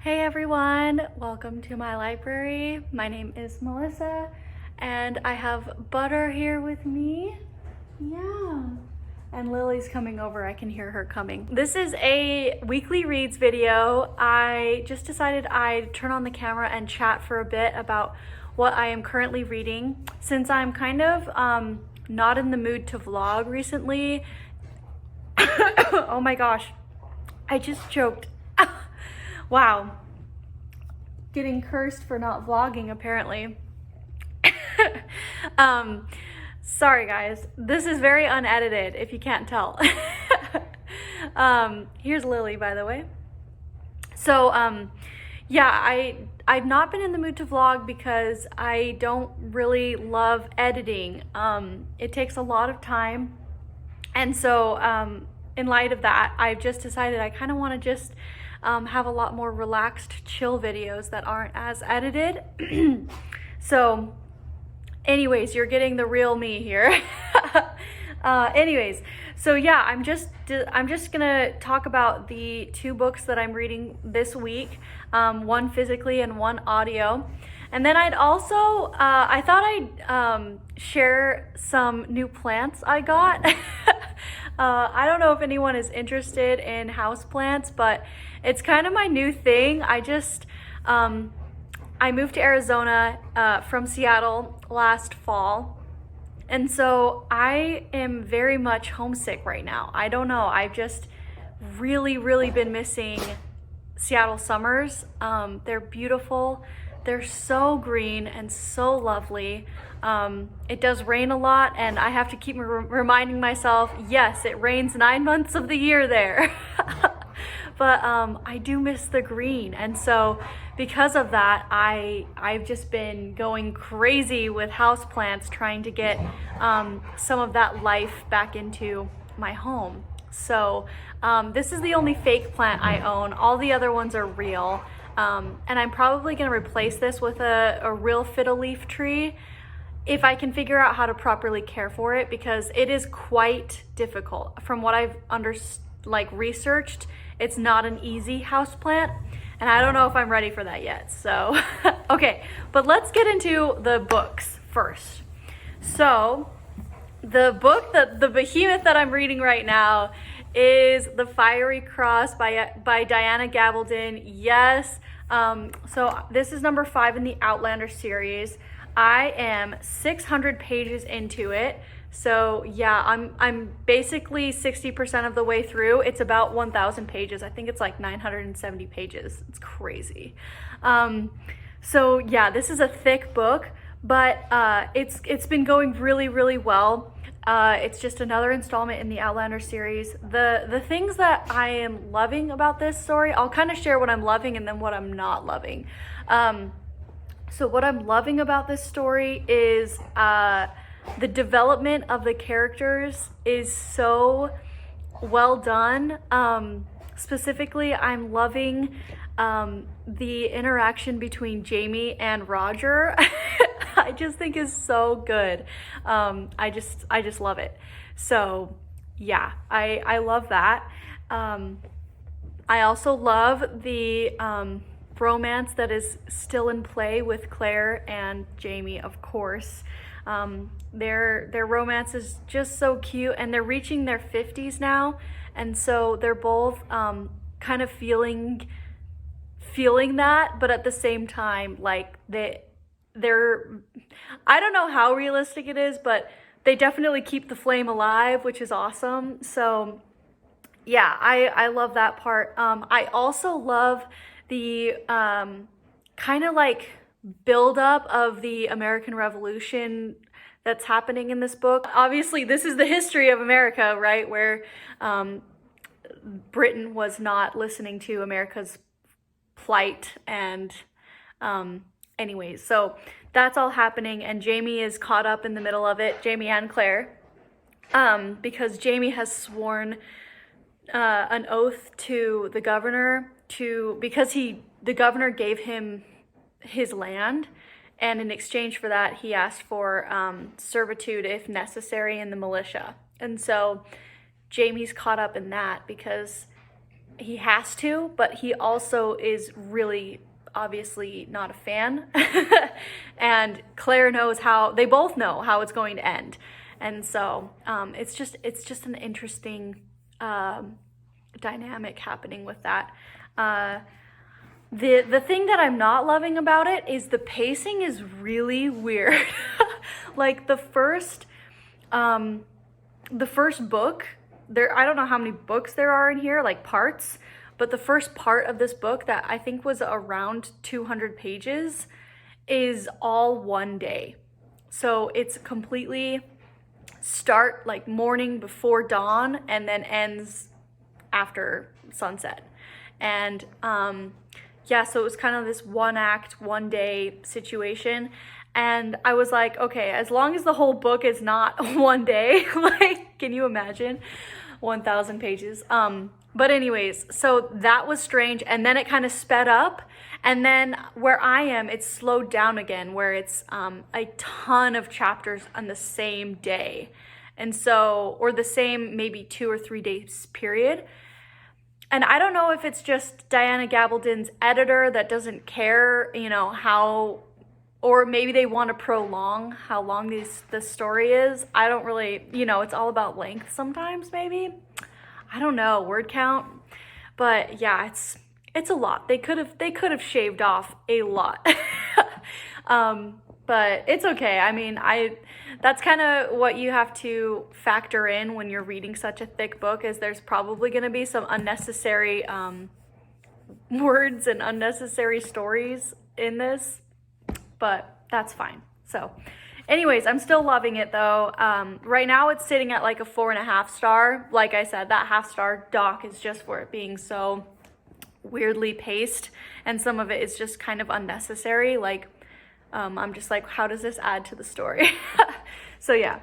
Hey everyone, welcome to my library. My name is Melissa and I have Butter here with me. Yeah. And Lily's coming over, I can hear her coming. This is a weekly reads video. I just decided I'd turn on the camera and chat for a bit about what I am currently reading. Since I'm kind of not in the mood to vlog recently. Oh my gosh, I just choked. Wow. Getting cursed for not vlogging, apparently. Sorry guys, this is very unedited if you can't tell. Here's Lily, by the way. So, yeah, I've not been in the mood to vlog because I don't really love editing. It takes a lot of time. And so, in light of that, I've just decided I kind of want to just have a lot more relaxed, chill videos that aren't as edited. So anyways, you're getting the real me here. Anyways, so yeah, I'm just gonna talk about the two books that I'm reading this week, one physically and one audio. And then I'd also, I thought I'd share some new plants I got. I don't know if anyone is interested in houseplants, but it's kind of my new thing. I moved to Arizona from Seattle last fall. And so I am very much homesick right now. I don't know. I've just really been missing Seattle summers. They're beautiful. They're so green and so lovely. It does rain a lot, and I have to keep reminding myself, yes, it rains 9 months of the year there. But I do miss the green, and so because of that, I've just been going crazy with houseplants, trying to get some of that life back into my home. So this is the only fake plant I own. All the other ones are real. And I'm probably going to replace this with a real fiddle leaf tree if I can figure out how to properly care for it, because it is quite difficult. From what I've researched, it's not an easy houseplant, and I don't know if I'm ready for that yet. So, okay, but let's get into the books first. So, the book, the behemoth that I'm reading right now is The Fiery Cross by Diana Gabaldon. Yes. So this is number 5 in the Outlander series. I am 600 pages into it. So yeah, I'm basically 60% of the way through. It's about 1,000 pages. I think it's like 970 pages. It's crazy. So yeah, this is a thick book, but it's been going really well. It's just another installment in the Outlander series. The things that I am loving about this story, I'll kind of share what I'm loving and then what I'm not loving. So what I'm loving about this story is the development of the characters is so well done. Specifically, I'm loving the interaction between Jamie and Roger. I just think is so good. I just love it. So yeah, I love that. I also love the romance that is still in play with Claire and Jamie, of course. Their romance is just so cute, and they're reaching their 50s now, and so they're both kind of feeling that, but at the same time, like they're I don't know how realistic it is, but they definitely keep the flame alive, which is awesome. So yeah, I love that part. I also love the kind of like buildup of the American Revolution that's happening in this book. Obviously, this is the history of America, right? Where Britain was not listening to America's plight, and anyways, so that's all happening, and Jamie is caught up in the middle of it, Jamie and Claire, because Jamie has sworn an oath to the governor because the governor gave him his land, and in exchange for that, he asked for servitude if necessary in the militia. And so Jamie's caught up in that because he has to, but he also is really obviously not a fan. And Claire knows how, they both know how it's going to end. And so it's just an interesting dynamic happening with that. The thing that I'm not loving about it is the pacing is really weird. Like the first book, I don't know how many books there are in here, like parts, but the first part of this book that I think was around 200 pages is all one day. So it's completely start like morning before dawn and then ends after sunset. And yeah, so it was kind of this one act, one day situation. And I was like, okay, as long as the whole book is not one day, like, can you imagine 1,000 pages? But anyways, so that was strange. And then it kind of sped up. And then where I am, it's slowed down again, where it's a ton of chapters on the same day. And so, or the same maybe 2 or 3 days period. And I don't know if it's just Diana Gabaldon's editor that doesn't care, you know, how, or maybe they want to prolong how long the story is. I don't really, you know, it's all about length sometimes, maybe. I don't know, word count. But yeah, it's a lot. They could have shaved off a lot. But it's okay. I mean, that's kind of what you have to factor in when you're reading such a thick book, is there's probably going to be some unnecessary words and unnecessary stories in this, but that's fine. So anyways, I'm still loving it though. Right now it's sitting at like a 4.5 star. Like I said, that 1/2 star doc is just for it being so weirdly paced, and some of it is just kind of unnecessary. Like, I'm just like, how does this add to the story? So yeah,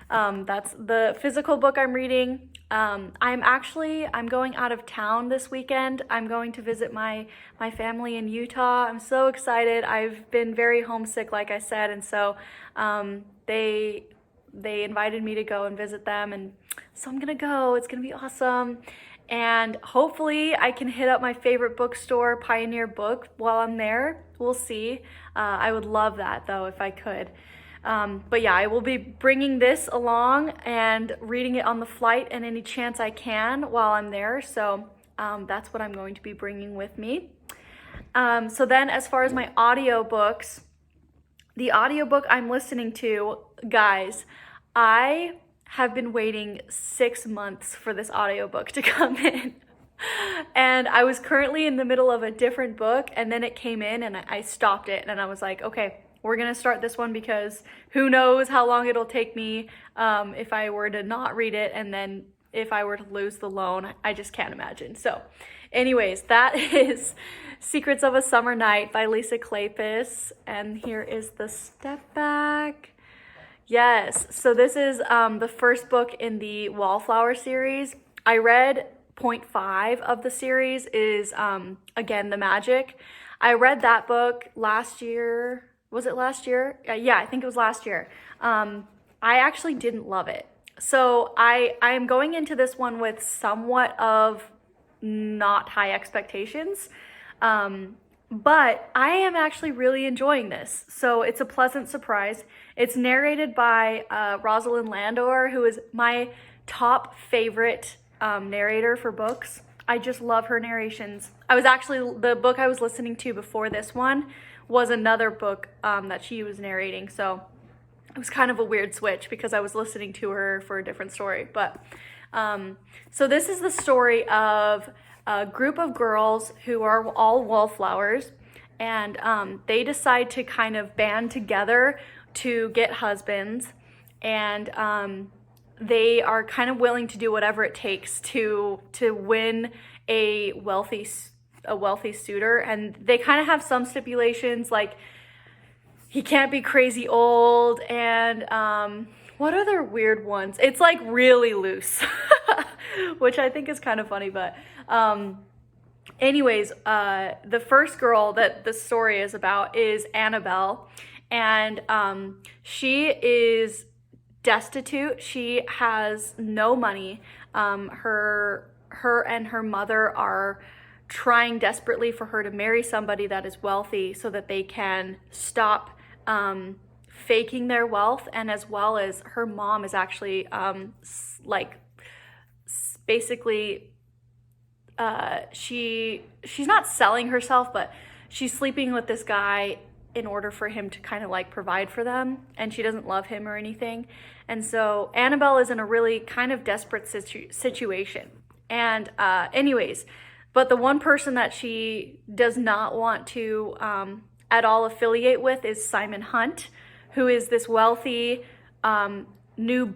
that's the physical book I'm reading. I'm going out of town this weekend. I'm going to visit my family in Utah. I'm so excited. I've been very homesick, like I said, and so they invited me to go and visit them, and so I'm gonna go. It's gonna be awesome. And hopefully I can hit up my favorite bookstore, Pioneer Book, while I'm there. We'll see. I would love that though if I could. But yeah, I will be bringing this along and reading it on the flight and any chance I can while I'm there. So that's what I'm going to be bringing with me. So then as far as my audiobooks, the audiobook I'm listening to, guys, I have been waiting 6 months for this audiobook to come in. And I was currently in the middle of a different book, and then it came in and I stopped it, and I was like, okay, we're gonna start this one because who knows how long it'll take me if I were to not read it, and then if I were to lose the loan, I just can't imagine. So anyways, that is Secrets of a Summer Night by Lisa Kleypas, and here is the step back. Yes, so this is the first book in the Wallflower series. I read 0.5 of the series is, again, The Magic. I read that book last year. Was it last year? Yeah, I think it was last year. I actually didn't love it. So I am going into this one with somewhat of not high expectations. But I am actually really enjoying this. So it's a pleasant surprise. It's narrated by Rosalind Landor, who is my top favorite narrator for books. I just love her narrations. The book I was listening to before this one was another book that she was narrating. So it was kind of a weird switch because I was listening to her for a different story. But so this is the story of a group of girls who are all wallflowers, and they decide to kind of band together to get husbands, and they are kind of willing to do whatever it takes to win a wealthy suitor. And they kind of have some stipulations, like he can't be crazy old, and what other weird ones? It's like really loose, which I think is kind of funny. But anyways, the first girl that the story is about is Annabelle, and she is destitute. She has no money. Her her and her mother are trying desperately for her to marry somebody that is wealthy so that they can stop faking their wealth. And as well as her mom is actually basically she's not selling herself, but she's sleeping with this guy in order for him to kind of like provide for them, and she doesn't love him or anything. And so Annabelle is in a really kind of desperate situation. And anyways, but the one person that she does not want to at all affiliate with is Simon Hunt, who is this wealthy, newly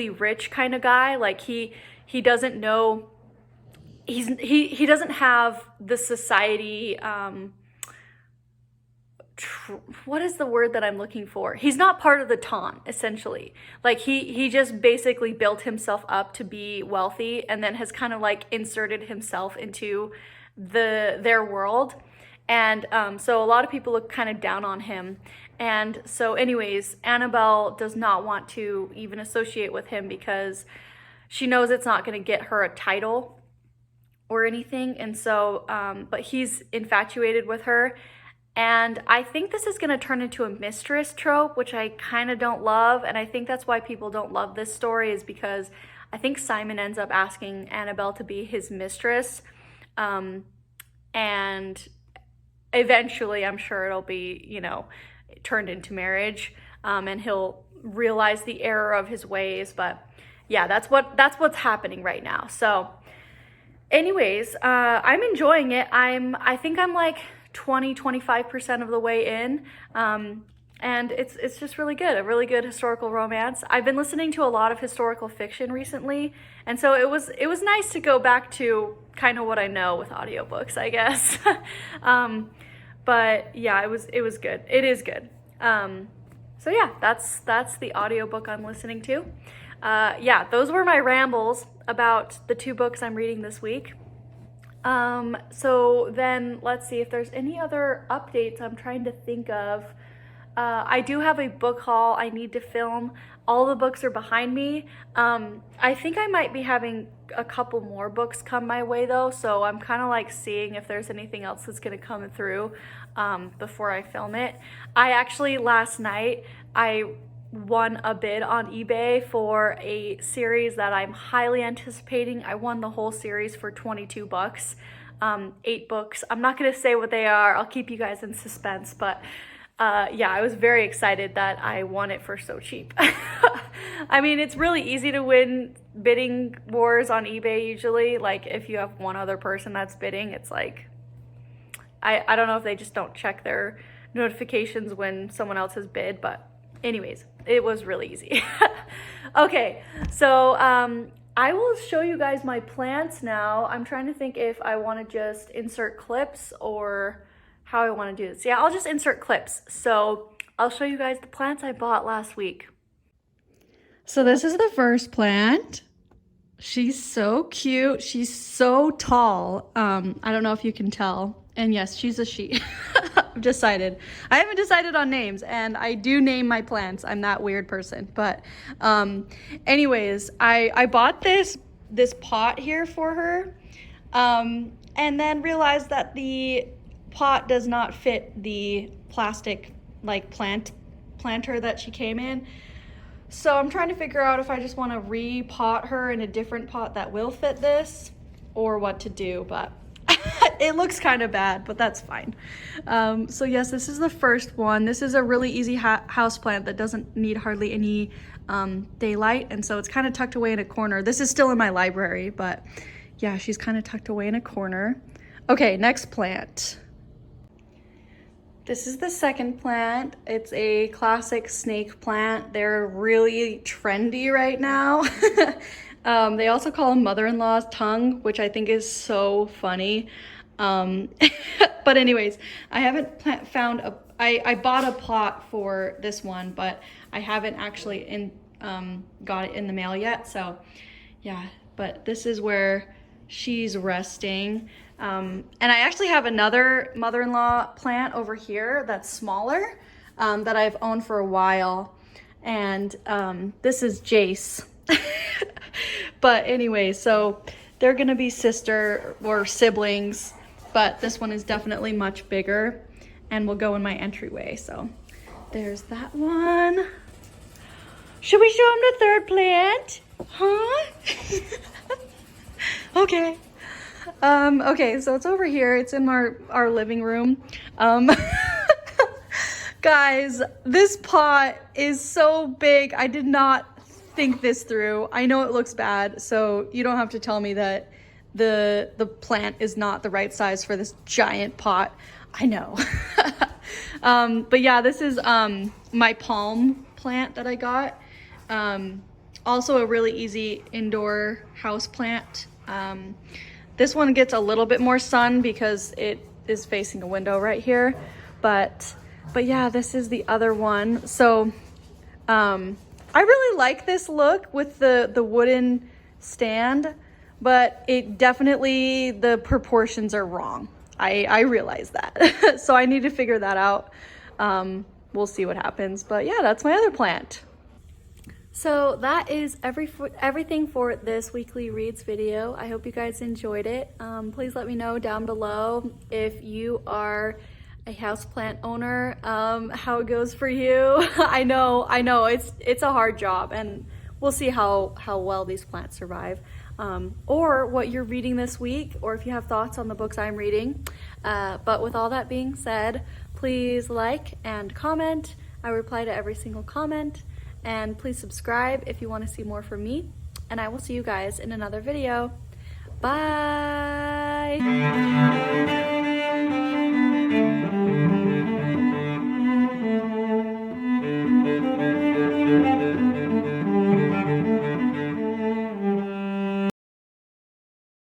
rich kind of guy. Like he doesn't know, he doesn't have the society, what is the word that I'm looking for? He's not part of the ton, essentially. Like he just basically built himself up to be wealthy, and then has kind of like inserted himself into their world. And so a lot of people look kind of down on him. And so anyways, Annabelle does not want to even associate with him because she knows it's not going to get her a title or anything. And so, but he's infatuated with her. And I think this is going to turn into a mistress trope, which I kind of don't love. And I think that's why people don't love this story, is because I think Simon ends up asking Annabelle to be his mistress. And eventually, I'm sure it'll be, you know, turned into marriage. And he'll realize the error of his ways. But yeah, that's what's happening right now. So anyways, I'm enjoying it. I think I'm like 25% of the way in, and it's just really good, a really good historical romance. I've been listening to a lot of historical fiction recently, and so it was nice to go back to kind of what I know with audiobooks, I guess. But yeah, it was good. It is good. So yeah, that's the audiobook I'm listening to. Yeah, those were my rambles about the 2 books I'm reading this week. So then let's see if there's any other updates I'm trying to think of. I do have a book haul I need to film. All the books are behind me. I think I might be having a couple more books come my way though, so I'm kind of like seeing if there's anything else that's going to come through before I film it. I actually last night I won a bid on eBay for a series that I'm highly anticipating. I won the whole series for $22, 8 books. I'm not going to say what they are. I'll keep you guys in suspense, but yeah, I was very excited that I won it for so cheap. I mean, it's really easy to win bidding wars on eBay usually. Like if you have one other person that's bidding, it's like, I don't know if they just don't check their notifications when someone else has bid, but anyways, it was really easy. Okay, so I will show you guys my plants now. I'm trying to think if I want to just insert clips or how I want to do this. Yeah, I'll just insert clips. So I'll show you guys the plants I bought last week. So this is the first plant. She's so cute. She's so tall. I don't know if you can tell. And yes, she's a she. I've decided. I haven't decided on names, and I do name my plants. I'm that weird person. But anyways, I bought this pot here for her, and then realized that the pot does not fit the plastic like planter that she came in. So I'm trying to figure out if I just want to repot her in a different pot that will fit this, or what to do, but it looks kind of bad, but that's fine. So yes, this is the first one. This is a really easy house plant that doesn't need hardly any daylight, and so it's kind of tucked away in a corner. This is still in my library, but yeah, she's kind of tucked away in a corner. Okay, next plant. This is the second plant. It's a classic snake plant. They're really trendy right now. They also call them mother-in-law's tongue, which I think is so funny. But anyways, I haven't found I bought a pot for this one, but I haven't actually got it in the mail yet. So yeah, but this is where she's resting. And I actually have another mother-in-law plant over here that's smaller, that I've owned for a while. And this is Jace. But anyway, so they're gonna be sister or siblings, but this one is definitely much bigger and will go in my entryway. So there's that one. Should we show them the third plant? Huh? Okay. Okay, so it's over here. It's in our living room. Guys, this pot is so big. I did not think this through. I know it looks bad, so you don't have to tell me that the plant is not the right size for this giant pot. I know. But yeah, this is my palm plant that I got. Also a really easy indoor house plant. This one gets a little bit more sun because it is facing a window right here. But yeah, this is the other one. So I really like this look with the wooden stand, but it definitely, the proportions are wrong. I realize that. So I need to figure that out. We'll see what happens. But yeah, that's my other plant. So that is everything for this weekly reads video. I hope you guys enjoyed it. Please let me know down below if you are a houseplant owner, how it goes for you. I know it's a hard job, and we'll see how well these plants survive. Or what you're reading this week, or if you have thoughts on the books I'm reading. But with all that being said, please like and comment. I reply to every single comment. And please subscribe if you want to see more from me. And I will see you guys in another video. Bye!